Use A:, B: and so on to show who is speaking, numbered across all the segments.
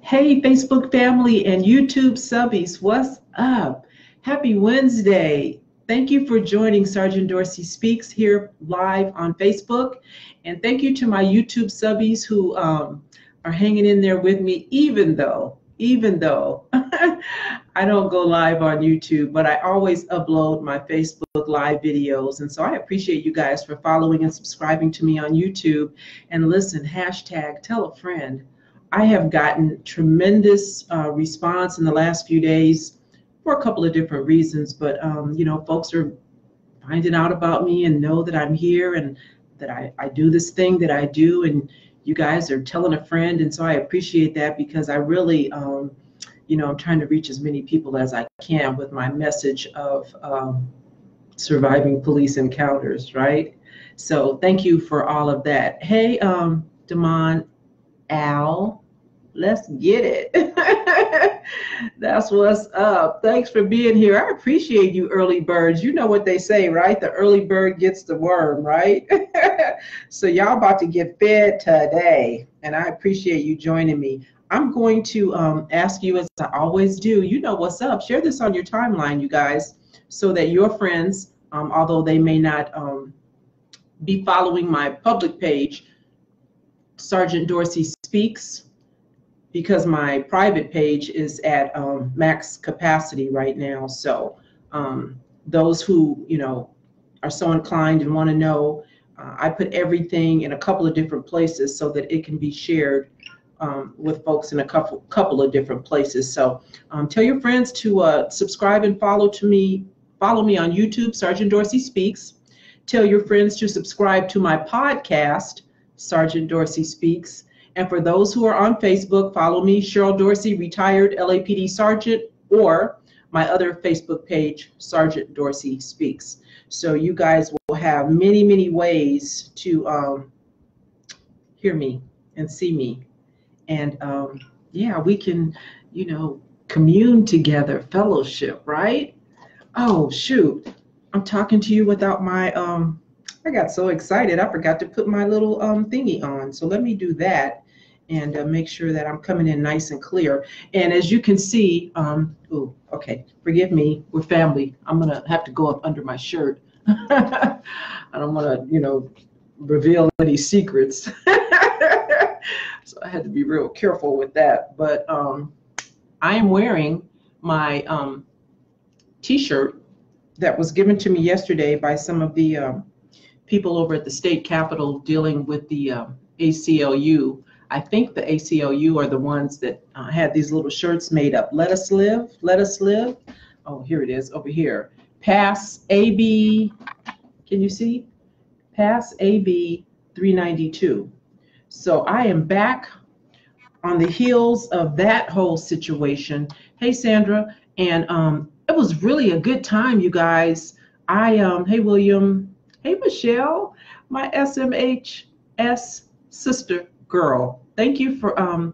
A: Hey, Facebook family and YouTube subbies, what's up? Happy Wednesday. Thank you for joining Sergeant Dorsey Speaks here live on Facebook. And thank you to my YouTube subbies who are hanging in there with me, even though I don't go live on YouTube, but I always upload my Facebook live videos. And so I appreciate you guys for following and subscribing to me on YouTube. And listen, hashtag tell a friend. I have gotten tremendous response in the last few days for a couple of different reasons, but folks are finding out about me and know that I'm here and that I do this thing that I do, and you guys are telling a friend, and so I appreciate that because I really, I'm trying to reach as many people as I can with my message of surviving police encounters, right? So thank you for all of that. Hey, Damon, Al, let's get it. That's what's up. Thanks for being here. I appreciate you early birds. You know what they say, right? The early bird gets the worm, right? So y'all about to get fed today, and I appreciate you joining me. I'm going to ask you, as I always do, you know what's up. Share this on your timeline, you guys, so that your friends, although they may not be following my public page, Sergeant Dorsey Speaks, because my private page is at max capacity right now. So those who are so inclined and want to know, I put everything in a couple of different places so that it can be shared with folks in a couple of different places. So tell your friends to subscribe and follow me on YouTube, Sergeant Dorsey Speaks. Tell your friends to subscribe to my podcast, Sergeant Dorsey Speaks. And for those who are on Facebook, follow me, Cheryl Dorsey, retired LAPD Sergeant, or my other Facebook page, Sergeant Dorsey Speaks. So you guys will have many, many ways to hear me and see me. And we can, commune together, fellowship, right? Oh, shoot. I'm talking to you without my, I got so excited. I forgot to put my little thingy on. So let me do that and make sure that I'm coming in nice and clear. And as you can see, okay, forgive me, we're family. I'm gonna have to go up under my shirt. I don't wanna, reveal any secrets. So I had to be real careful with that. But I am wearing my t-shirt that was given to me yesterday by some of the people over at the state capitol dealing with the ACLU. I think the ACLU are the ones that had these little shirts made up. Let us live, let us live. Oh, here it is over here. Pass AB, can you see? Pass AB 392. So I am back on the heels of that whole situation. Hey, Sandra, and it was really a good time, you guys. Hey, William. Hey, Michelle, my SMHS sister girl. Thank you for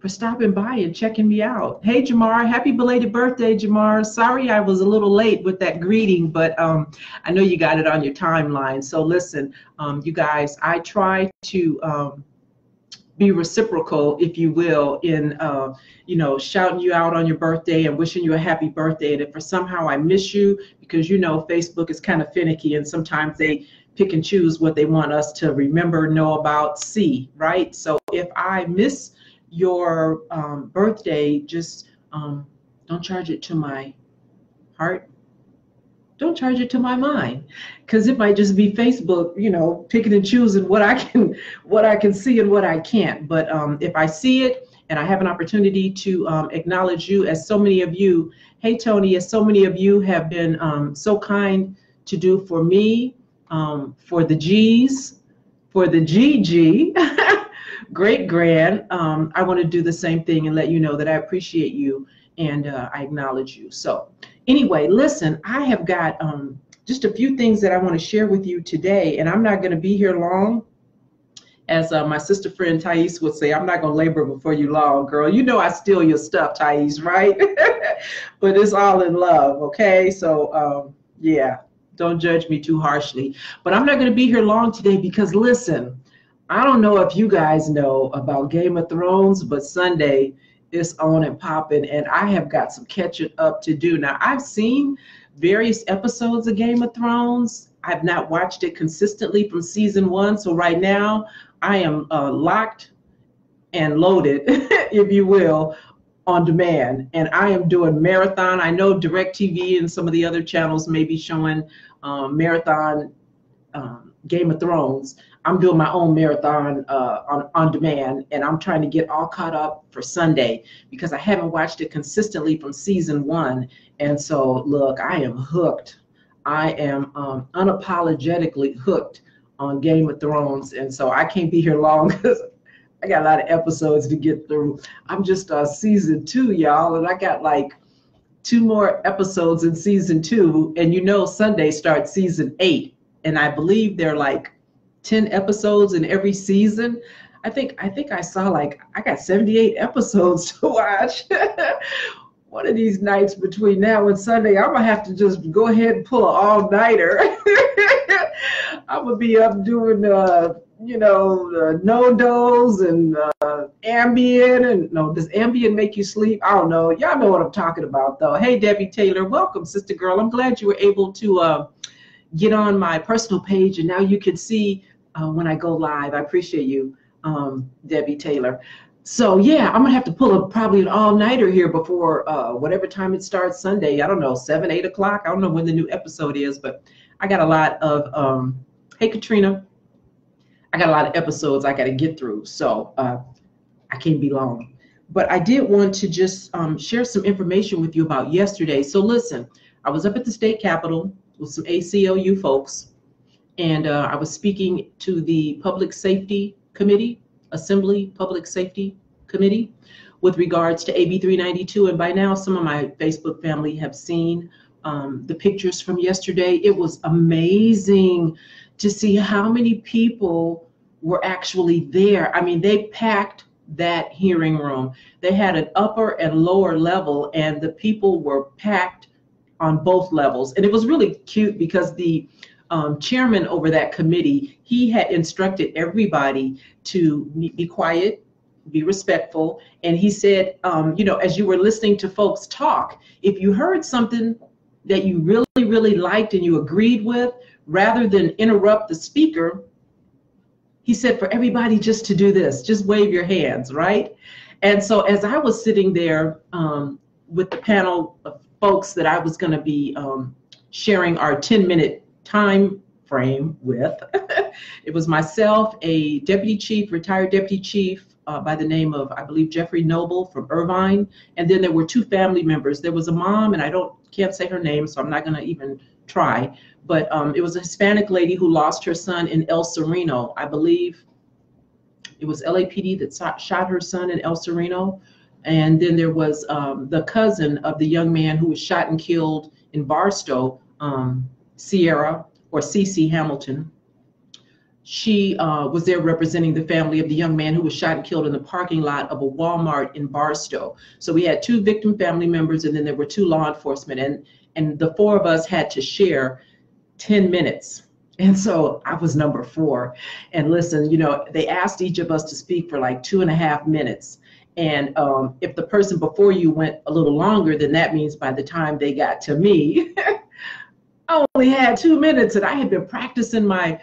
A: stopping by and checking me out. Hey, Jamar, happy belated birthday, Jamar. Sorry I was a little late with that greeting, but I know you got it on your timeline. So listen, you guys, I try to be reciprocal, if you will, in shouting you out on your birthday and wishing you a happy birthday. And if somehow I miss you, because Facebook is kind of finicky and sometimes they pick and choose what they want us to remember, know about, see, right? So if I miss your birthday, just don't charge it to my heart. Don't charge it to my mind, because it might just be Facebook, picking and choosing what I can see and what I can't. But if I see it and I have an opportunity to acknowledge you, as so many of you, hey Tony, as so many of you have been so kind to do for me, for the G's, for the GG, great grand. I want to do the same thing and let you know that I appreciate you and I acknowledge you. So anyway, listen, I have got just a few things that I want to share with you today, and I'm not going to be here long. As my sister friend Thais would say, I'm not going to labor before you long, girl. You know I steal your stuff, Thais, right? But it's all in love, okay? So, yeah, don't judge me too harshly. But I'm not going to be here long today because, listen, I don't know if you guys know about Game of Thrones, but Sunday it's on and popping, and I have got some catching up to do. Now, I've seen various episodes of Game of Thrones. I've not watched it consistently from season one, so right now I am locked and loaded, if you will, on demand, and I am doing marathon. I know DirecTV and some of the other channels may be showing marathon Game of Thrones. I'm doing my own marathon on demand, and I'm trying to get all caught up for Sunday because I haven't watched it consistently from season one. And so, look, I am hooked. I am unapologetically hooked on Game of Thrones, and so I can't be here long because I got a lot of episodes to get through. I'm just season 2, y'all, and I got like 2 more episodes in season 2, and you know Sunday starts season 8, and I believe they're like 10 episodes in every season. I think I saw like I got 78 episodes to watch. One of these nights between now and Sunday, I'm gonna have to just go ahead and pull an all-nighter. I'm gonna be up doing no-dos and Ambien. And no, does Ambien make you sleep? I don't know. Y'all know what I'm talking about though. Hey, Debbie Taylor, welcome, sister girl. I'm glad you were able to get on my personal page, and now you can see when I go live. I appreciate you, Debbie Taylor. So yeah, I'm gonna have to pull probably an all-nighter here before whatever time it starts Sunday. I don't know, 7, 8 o'clock. I don't know when the new episode is, but I got a lot of hey Katrina, I got a lot of episodes I got to get through, so I can't be long. But I did want to just share some information with you about yesterday. So listen, I was up at the state capitol with some ACLU folks, and I was speaking to the Public Safety Committee, Assembly Public Safety Committee, with regards to AB 392. And by now, some of my Facebook family have seen the pictures from yesterday. It was amazing to see how many people were actually there. I mean, they packed that hearing room. They had an upper and lower level, and the people were packed on both levels. And it was really cute because the chairman over that committee, he had instructed everybody to be quiet, be respectful. And he said, as you were listening to folks talk, if you heard something that you really, really liked and you agreed with, rather than interrupt the speaker, he said for everybody just to do this, just wave your hands, right? And so as I was sitting there with the panel of folks that I was going to be sharing our 10-minute time frame with, it was myself, a deputy chief, retired deputy chief by the name of, I believe, Jeffrey Noble from Irvine, and then there were 2 family members. There was a mom, and can't say her name, so I'm not going to even try, but it was a Hispanic lady who lost her son in El Sereno. I believe it was LAPD that shot her son in El Sereno. And then there was the cousin of the young man who was shot and killed in Barstow, Sierra, or Cece Hamilton. She was there representing the family of the young man who was shot and killed in the parking lot of a Walmart in Barstow. So we had 2 victim family members, and then there were 2 law enforcement, and the 4 of us had to share 10 minutes. And so I was number 4. And listen, they asked each of us to speak for like 2.5 minutes. And if the person before you went a little longer, then that means by the time they got to me, I only had 2 minutes, and I had been practicing my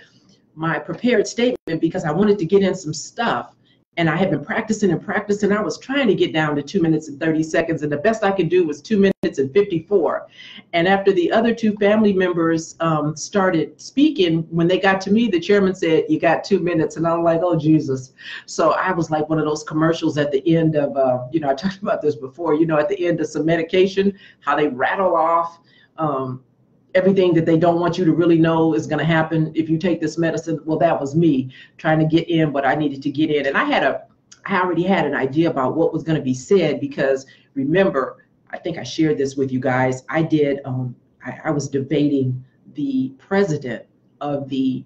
A: prepared statement because I wanted to get in some stuff. And I had been practicing and practicing. I was trying to get down to 2 minutes and 30 seconds, and the best I could do was 2 minutes and 54. And after the other 2 family members started speaking, when they got to me, the chairman said, "You got 2 minutes." And I'm like, oh, Jesus. So I was like one of those commercials at the end of, I talked about this before, at the end of some medication, how they rattle off everything that they don't want you to really know is going to happen if you take this medicine. Well, that was me trying to get in what I needed to get in. And I already had an idea about what was going to be said, because remember, I think I shared this with you guys. I was debating the president of the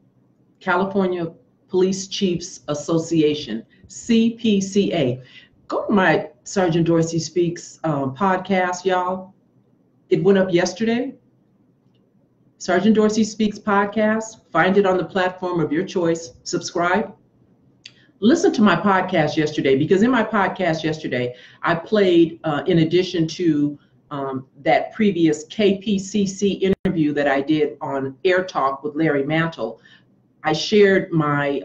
A: California Police Chiefs Association, CPCA. Go to my Sergeant Dorsey Speaks podcast, y'all. It went up yesterday. Sergeant Dorsey Speaks podcast. Find it on the platform of your choice. Subscribe. listen to my podcast yesterday, because in my podcast yesterday, I played, in addition to that previous KPCC interview that I did on Air Talk with Larry Mantle, I shared my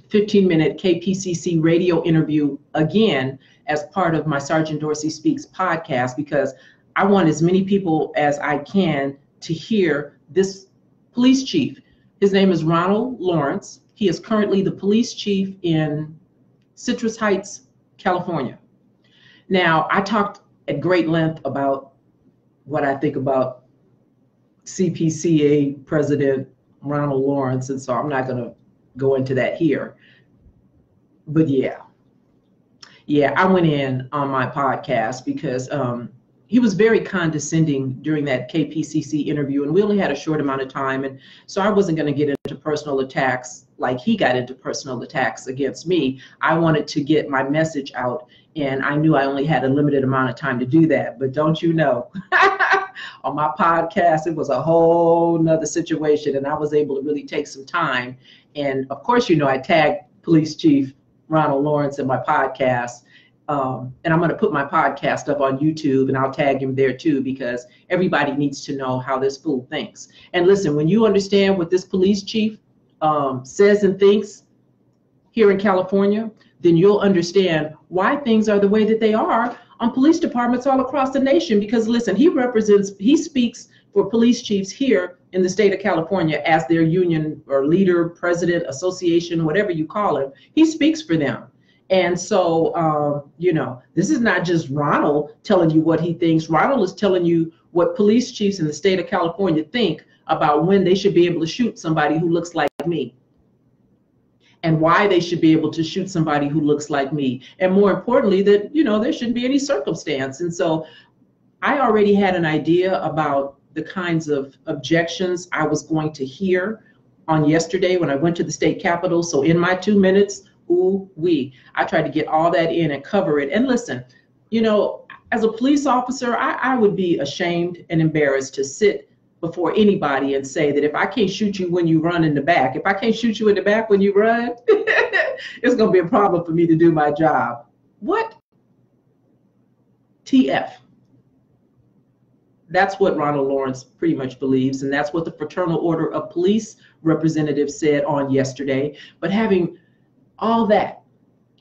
A: 15-minute KPCC radio interview again as part of my Sergeant Dorsey Speaks podcast, because I want as many people as I can to hear this police chief. His name is Ronald Lawrence. He is currently the police chief in Citrus Heights, California. Now, I talked at great length about what I think about CPCA President Ronald Lawrence, and so I'm not going to go into that here. But yeah, I went in on my podcast because he was very condescending during that KPCC interview, and we only had a short amount of time, and so I wasn't going to get into personal attacks like he got into personal attacks against me. I wanted to get my message out, and I knew I only had a limited amount of time to do that. But don't you know, on my podcast, it was a whole nother situation, and I was able to really take some time. And of course, you know, I tagged Police Chief Ronald Lawrence in my podcast. And I'm going to put my podcast up on YouTube, and I'll tag him there too, because everybody needs to know how this fool thinks. And listen, when you understand what this police chief says and thinks here in California, then you'll understand why things are the way that they are on police departments all across the nation. Because listen, he speaks for police chiefs here in the state of California as their union or leader, president, association, whatever you call it. He speaks for them. And so, you know, this is not just Ronald telling you what he thinks. Ronald is telling you what police chiefs in the state of California think about when they should be able to shoot somebody who looks like me, and why they should be able to shoot somebody who looks like me. And more importantly, that, you know, there shouldn't be any circumstance. And so I already had an idea about the kinds of objections I was going to hear on yesterday when I went to the state capitol. So in my 2 minutes, I tried to get all that in and cover it. And listen, you know, as a police officer, I would be ashamed and embarrassed to sit before anybody and say that if I can't shoot you when you run in the back, if I can't shoot you in the back when you run, it's going to be a problem for me to do my job. What? TF. That's what Ronald Lawrence pretty much believes, and that's what the Fraternal Order of Police representative said on yesterday. But having all that,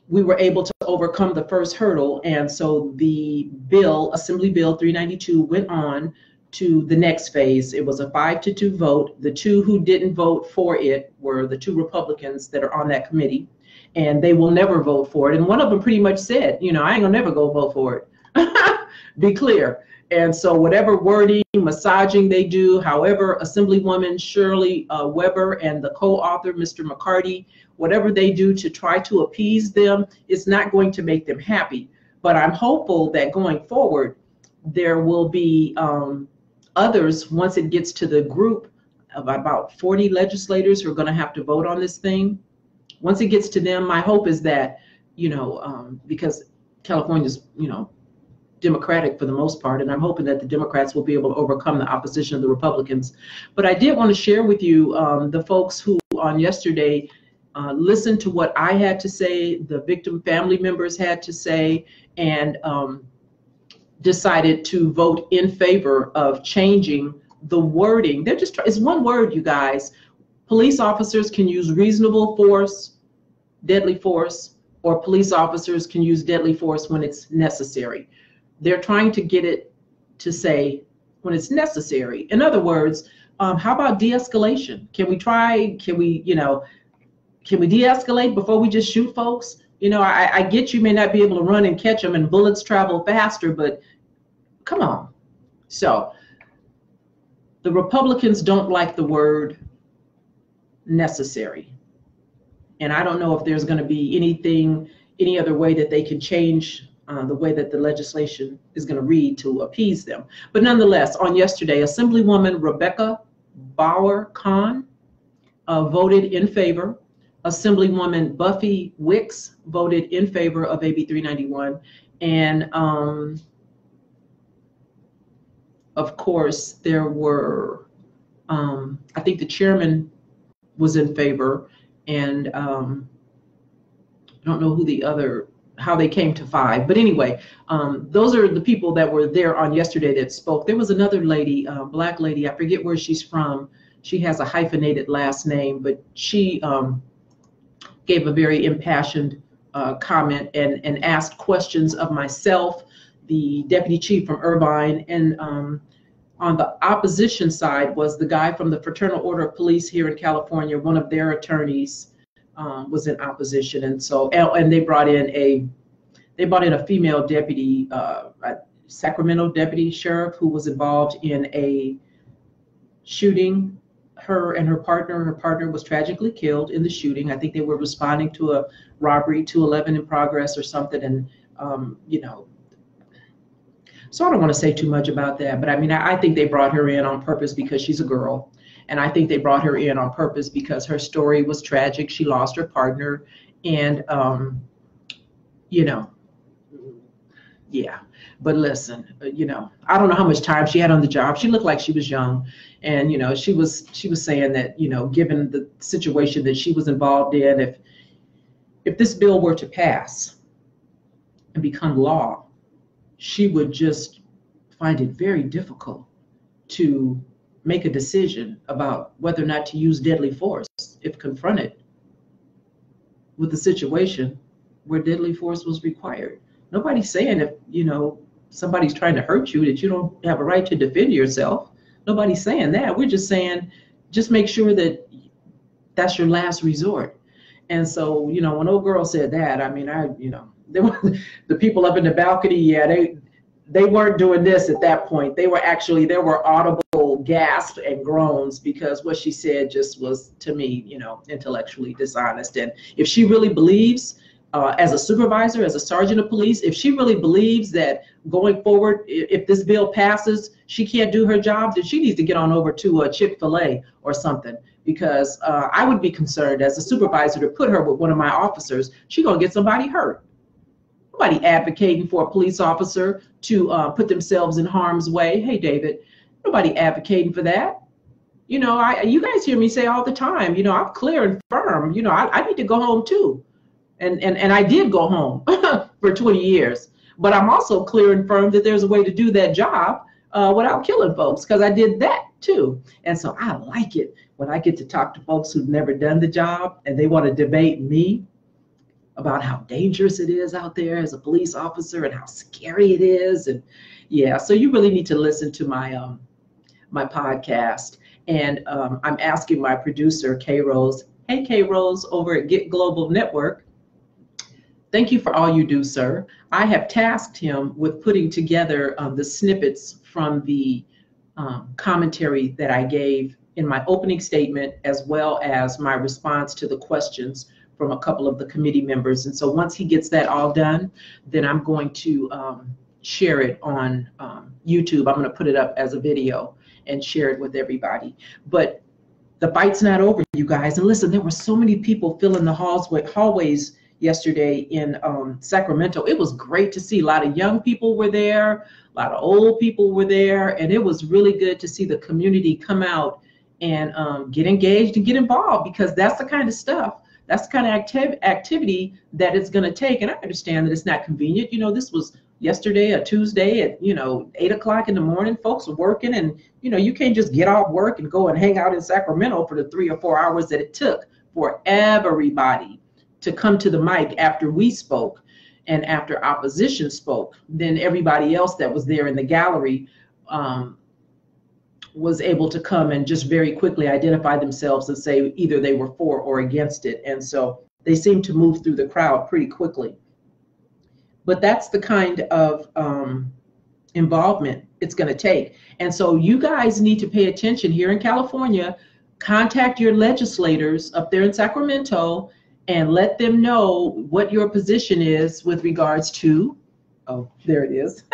A: we were able to overcome the first hurdle, and so the bill, Assembly Bill 392, went on to the next phase. It was a 5-2 vote. The two who didn't vote for it were the two Republicans that are on that committee, and they will never vote for it. And one of them pretty much said, you know, I ain't gonna never go vote for it. Be clear. And so whatever wording, massaging they do, however, Assemblywoman Shirley Weber and the co-author, Mr. McCarty, whatever they do to try to appease them, it's not going to make them happy. But I'm hopeful that going forward, there will be others, once it gets to the group of about 40 legislators who are going to have to vote on this thing. Once it gets to them, my hope is that, you know, because California's, you know, Democratic for the most part, and I'm hoping that the Democrats will be able to overcome the opposition of the Republicans. But I did want to share with you the folks who on yesterday listened to what I had to say, the victim family members had to say, and decided to vote in favor of changing the wording. They're just, it's one word, you guys. Police officers can use reasonable force, deadly force, or police officers can use deadly force when it's necessary. They're trying to get it to say when it's necessary. In other words, how about de-escalation? Can we de-escalate before we just shoot folks? You know, I get you may not be able to run and catch them and bullets travel faster, but come on. So the Republicans don't like the word necessary. And I don't know if there's going to be any other way that they can change the way that the legislation is going to read to appease them. But nonetheless, on yesterday, Assemblywoman Rebecca Bauer Kahn voted in favor. Assemblywoman Buffy Wicks voted in favor of AB 391. And of course, there were, I think the chairman was in favor, and I don't know who the other, how they came to 5. But anyway, those are the people that were there on yesterday that spoke. There was another lady, black lady, I forget where she's from. She has a hyphenated last name, but she gave a very impassioned comment and asked questions of myself, the deputy chief from Irvine, and on the opposition side was the guy from the Fraternal Order of Police here in California. One of their attorneys was in opposition, and so they brought in a female deputy, a Sacramento deputy sheriff who was involved in a shooting. Her and her partner was tragically killed in the shooting. I think they were responding to a robbery, 211 in progress or something, and so I don't want to say too much about that, but I mean, I think they brought her in on purpose because she's a girl. And I think they brought her in on purpose because her story was tragic. She lost her partner. And, yeah. But listen, I don't know how much time she had on the job. She looked like she was young. And, she was saying that, given the situation that she was involved in, if this bill were to pass and become law, she would just find it very difficult to make a decision about whether or not to use deadly force if confronted with a situation where deadly force was required. Nobody's saying if, somebody's trying to hurt you that you don't have a right to defend yourself. Nobody's saying that. We're just saying, just make sure that that's your last resort. And so, when old girl said that, I mean, they were, the people up in the balcony, yeah, they weren't doing this at that point. There were audible gasps and groans because what she said just was, to me, intellectually dishonest. And if she really believes, as a supervisor, as a sergeant of police, if she really believes that going forward, if this bill passes, she can't do her job, then she needs to get on over to a Chick-fil-A or something. Because I would be concerned as a supervisor to put her with one of my officers. She's gonna get somebody hurt. Nobody advocating for a police officer to put themselves in harm's way. Hey, David, nobody advocating for that. You guys hear me say all the time, I'm clear and firm. I need to go home too. And I did go home for 20 years. But I'm also clear and firm that there's a way to do that job without killing folks, because I did that too. And so I like it when I get to talk to folks who've never done the job and they want to debate me about how dangerous it is out there as a police officer and how scary it is. And yeah, so you really need to listen to my my podcast. And I'm asking my producer, K Rose, hey K Rose over at Get Global Network, thank you for all you do, sir. I have tasked him with putting together the snippets from the commentary that I gave in my opening statement, as well as my response to the questions from a couple of the committee members. And so once he gets that all done, then I'm going to share it on YouTube. I'm going to put it up as a video and share it with everybody. But the fight's not over, you guys. And listen, there were so many people filling the hallways yesterday in Sacramento. It was great to see. A lot of young people were there, a lot of old people were there, and it was really good to see the community come out and get engaged and get involved, because that's the kind of stuff, that's the kind of activity that it's going to take. And I understand that it's not convenient. This was yesterday, a Tuesday at 8 o'clock in the morning. Folks are working, and you can't just get off work and go and hang out in Sacramento for the 3 or 4 hours that it took for everybody to come to the mic after we spoke and after opposition spoke. Then everybody else that was there in the gallery was able to come and just very quickly identify themselves and say either they were for or against it. And so they seemed to move through the crowd pretty quickly. But that's the kind of involvement it's going to take. And so you guys need to pay attention here in California. Contact your legislators up there in Sacramento and let them know what your position is with regards to, oh, there it is,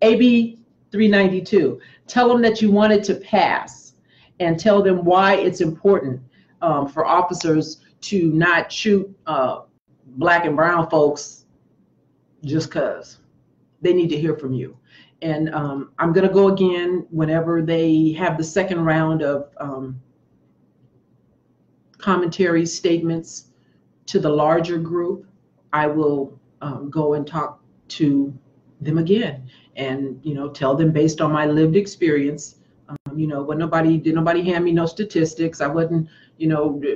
A: AB 392. Tell them that you want it to pass and tell them why it's important for officers to not shoot black and brown folks just because. They need to hear from you. And I'm going to go again whenever they have the second round of commentary statements to the larger group, I will go and talk to them again, and tell them based on my lived experience. But did nobody hand me no statistics. I wasn't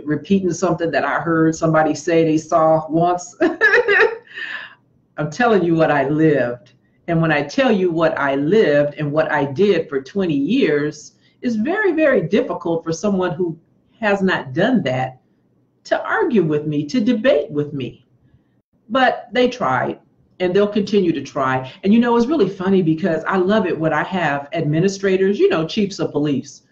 A: repeating something that I heard somebody say they saw once. I'm telling you what I lived. And when I tell you what I lived and what I did for 20 years, it's very, very difficult for someone who has not done that to argue with me, to debate with me. But they tried, and they'll continue to try. And it's really funny because I love it when I have administrators, chiefs of police,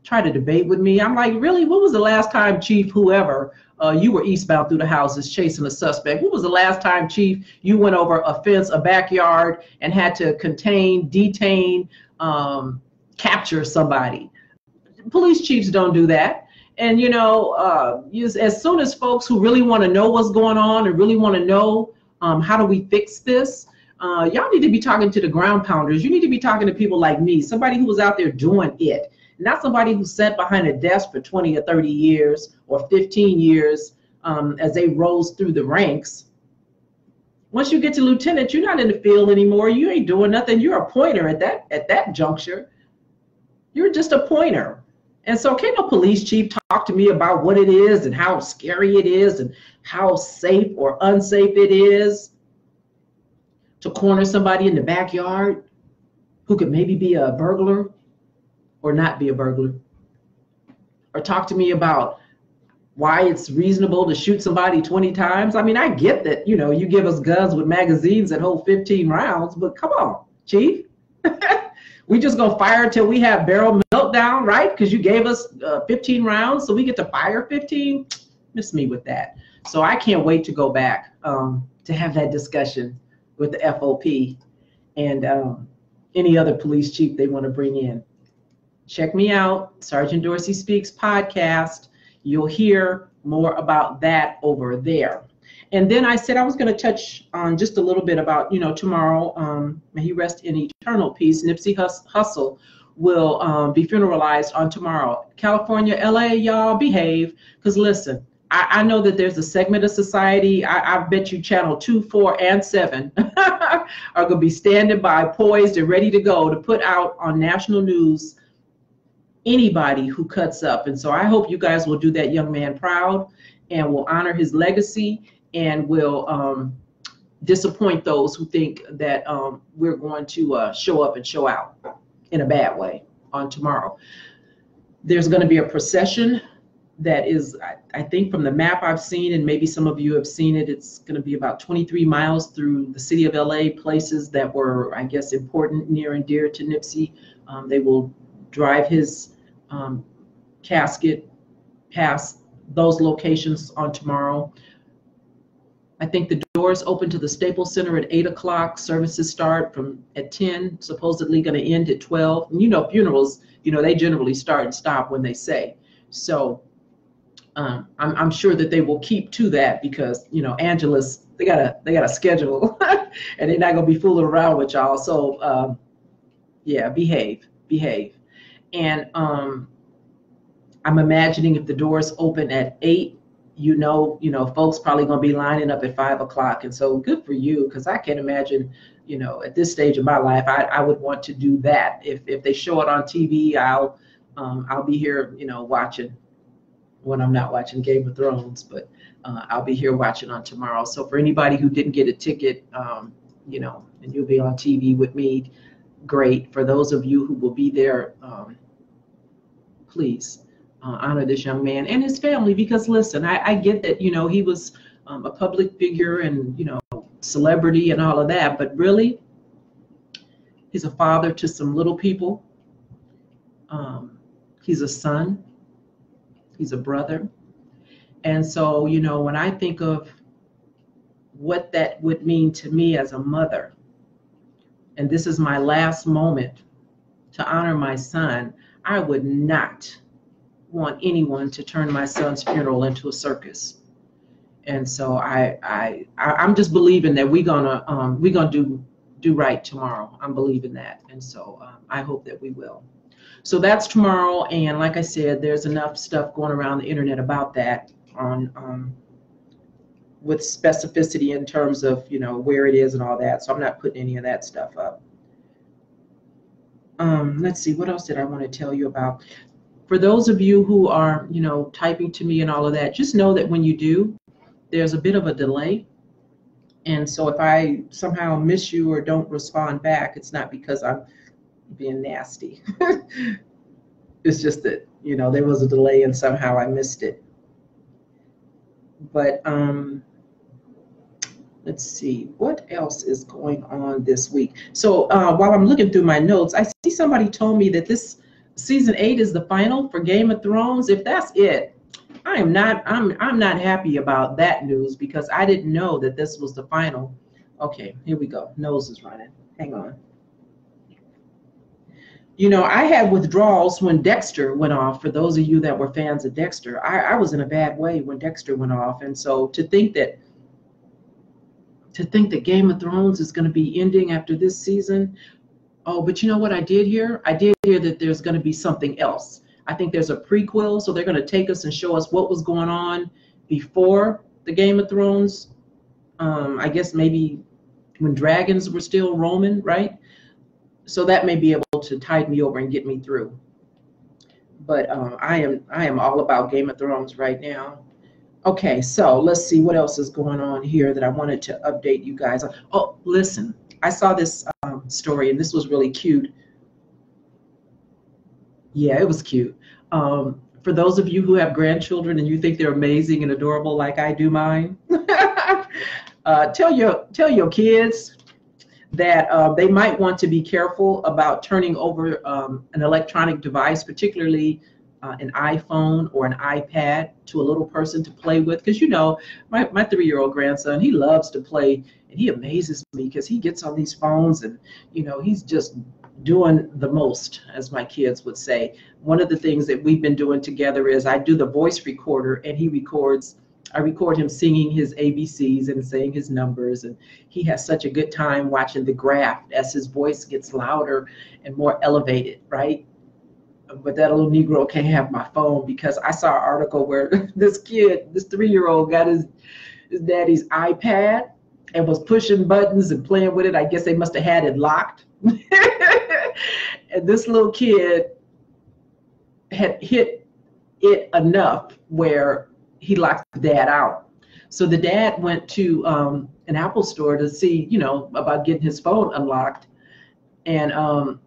A: try to debate with me. I'm like, really? When was the last time, Chief, whoever, you were eastbound through the houses chasing a suspect? When was the last time, Chief, you went over a fence, a backyard, and had to contain, detain, capture somebody? Police chiefs don't do that. And as soon as folks who really want to know what's going on and really want to know how do we fix this, y'all need to be talking to the ground pounders. You need to be talking to people like me, somebody who was out there doing it, not somebody who sat behind a desk for 20 or 30 years or 15 years as they rose through the ranks. Once you get to lieutenant, you're not in the field anymore. You ain't doing nothing. You're a pointer at that juncture. You're just a pointer. And so can a police chief talk to me about what it is and how scary it is and how safe or unsafe it is to corner somebody in the backyard who could maybe be a burglar or not be a burglar? Or talk to me about why it's reasonable to shoot somebody 20 times? I mean, I get that, you give us guns with magazines that hold 15 rounds, but come on, Chief. We just gonna fire until we have barrel meltdown, right? Because you gave us 15 rounds, so we get to fire 15. Miss me with that. So I can't wait to go back to have that discussion with the FOP and any other police chief they want to bring in. Check me out, Sergeant Dorsey Speaks podcast. You'll hear more about that over there. And then I said I was going to touch on just a little bit about, tomorrow, may he rest in eternal peace, Nipsey Hussle will be funeralized on tomorrow. California, LA, y'all behave. Because listen, I know that there's a segment of society, I bet you channel 2, 4, and 7 are going to be standing by, poised and ready to go to put out on national news anybody who cuts up. And so I hope you guys will do that young man proud and will honor his legacy and will disappoint those who think that we're going to show up and show out in a bad way on tomorrow. There's going to be a procession that is, I think from the map I've seen, and maybe some of you have seen it, it's going to be about 23 miles through the city of LA, places that were, I guess, important, near and dear to Nipsey. They will drive his casket past those locations on tomorrow. I think the doors open to the Staples Center at 8 o'clock. Services start at 10, supposedly going to end at 12. And funerals, they generally start and stop when they say. So I'm sure that they will keep to that because, Angela's, they got a schedule and they're not going to be fooling around with y'all. So yeah, behave. And I'm imagining if the doors open at 8, folks probably going to be lining up at 5 o'clock. And so good for you, because I can't imagine, at this stage of my life, I would want to do that. If they show it on TV, I'll be here, watching when I'm not watching Game of Thrones, but I'll be here watching on tomorrow. So for anybody who didn't get a ticket, and you'll be on TV with me, great. For those of you who will be there, please honor this young man and his family, because listen, I get that, he was a public figure and, celebrity and all of that, but really, he's a father to some little people. He's a son. He's a brother. And so, when I think of what that would mean to me as a mother, and this is my last moment to honor my son, I would not want anyone to turn my son's funeral into a circus. And so I'm just believing that we're gonna do right tomorrow. I'm believing that, and so I hope that we will. So that's tomorrow, and like I said, there's enough stuff going around the internet about that on with specificity in terms of, you know, where it is and all that. So I'm not putting any of that stuff up. Let's see, what else did I want to tell you about? For those of you who are, you know, typing to me and all of that, just know that when you do, there's a bit of a delay. And so if I somehow miss you or don't respond back, it's not because I'm being nasty. It's just that, you know, there was a delay and somehow I missed it. But let's see, what else is going on this week? So while I'm looking through my notes, I see somebody told me that this season 8 is the final for Game of Thrones. If that's it, I'm not happy about that news, because I didn't know that this was the final. Okay, here we go. Nose is running. Hang on. You know, I had withdrawals when Dexter went off. For those of you that were fans of Dexter, I was in a bad way when Dexter went off. And so to think that Game of Thrones is going to be ending after this season. Oh, but you know what I did hear? I did hear that there's going to be something else. I think there's a prequel, so they're going to take us and show us what was going on before the Game of Thrones. I guess maybe when dragons were still roaming, right? So that may be able to tide me over and get me through. But I am all about Game of Thrones right now. Okay, so let's see what else is going on here that I wanted to update you guys on. Oh, listen, I saw this story, and this was really cute. Yeah, it was cute. For those of you who have grandchildren and you think they're amazing and adorable like I do mine, tell your kids that they might want to be careful about turning over an electronic device, particularly an iPhone or an iPad, to a little person to play with. Because, you know, my 3-year-old grandson, he loves to play, and he amazes me because he gets on these phones and, you know, he's just doing the most, as my kids would say. One of the things that we've been doing together is I do the voice recorder, and I record him singing his ABCs and saying his numbers, and he has such a good time watching the graph as his voice gets louder and more elevated, right? But that little Negro can't have my phone, because I saw an article where this 3-year-old got his daddy's iPad and was pushing buttons and playing with it. I guess they must have had it locked. And this little kid had hit it enough where he locked the dad out. So the dad went to an Apple store to see, you know, about getting his phone unlocked. And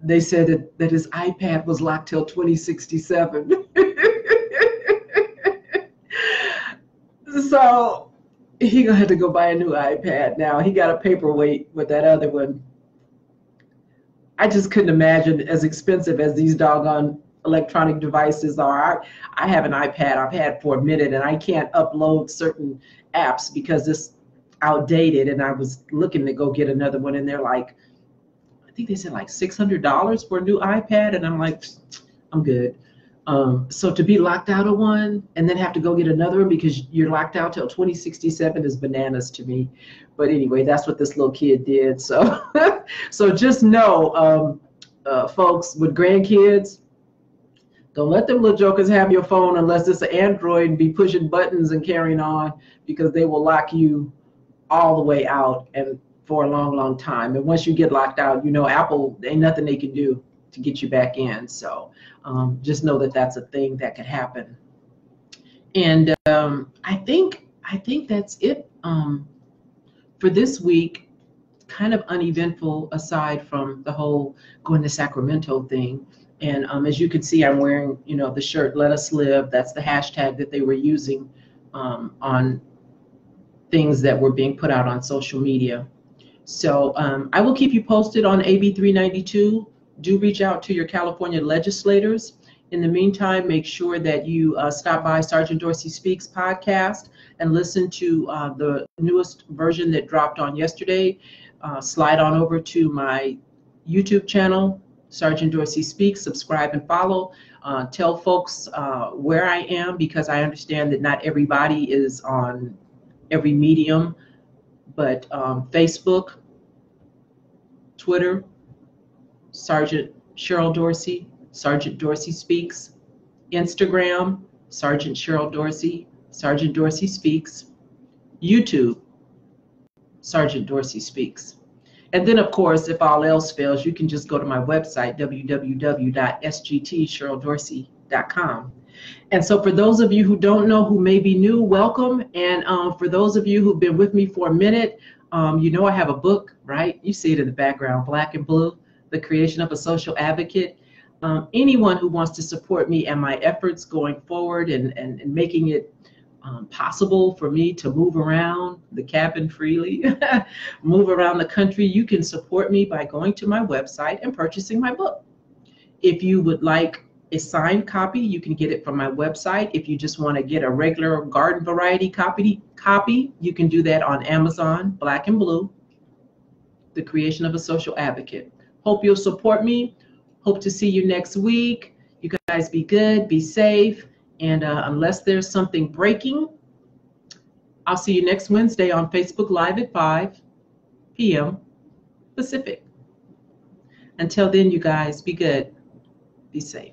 A: they said that his iPad was locked till 2067. So he had to go buy a new iPad now. He got a paperweight with that other one. I just couldn't imagine, as expensive as these doggone electronic devices are. I have an iPad I've had for a minute, and I can't upload certain apps because it's outdated. And I was looking to go get another one, and they're like, I think they said like $600 for a new iPad, and I'm like, I'm good. So to be locked out of one and then have to go get another one because you're locked out till 2067 is bananas to me. But anyway, that's what this little kid did. So, so just know, folks with grandkids, don't let them little jokers have your phone unless it's an Android and be pushing buttons and carrying on, because they will lock you all the way out and for a long, long time. And once you get locked out, you know, Apple, ain't nothing they can do to get you back in. So just know that that's a thing that could happen. And I think that's it for this week. Kind of uneventful, aside from the whole going to Sacramento thing. And as you can see, I'm wearing, you know, the shirt "Let Us Live." That's the hashtag that they were using on things that were being put out on social media. So I will keep you posted on AB 392. Do reach out to your California legislators. In the meantime, make sure that you stop by Sergeant Dorsey Speaks podcast and listen to the newest version that dropped on yesterday. Slide on over to my YouTube channel, Sergeant Dorsey Speaks. Subscribe and follow. Tell folks where I am, because I understand that not everybody is on every medium, but Facebook, Twitter, Sergeant Cheryl Dorsey, Sergeant Dorsey Speaks, Instagram, Sergeant Cheryl Dorsey, Sergeant Dorsey Speaks, YouTube, Sergeant Dorsey Speaks. And then, of course, if all else fails, you can just go to my website, www.sgtcheryldorsey.com. And so for those of you who don't know, who may be new, welcome. And for those of you who've been with me for a minute, you know I have a book, right? You see it in the background, black and blue, The Creation of a Social Advocate. Anyone who wants to support me and my efforts going forward and making it possible for me to move around the cabin freely, move around the country, you can support me by going to my website and purchasing my book. If you would like a signed copy, you can get it from my website. If you just want to get a regular garden variety copy, you can do that on Amazon, black and blue, The Creation of a Social Advocate. Hope you'll support me. Hope to see you next week. You guys be good, be safe. And unless there's something breaking, I'll see you next Wednesday on Facebook Live at 5 p.m. Pacific. Until then, you guys, be good, be safe.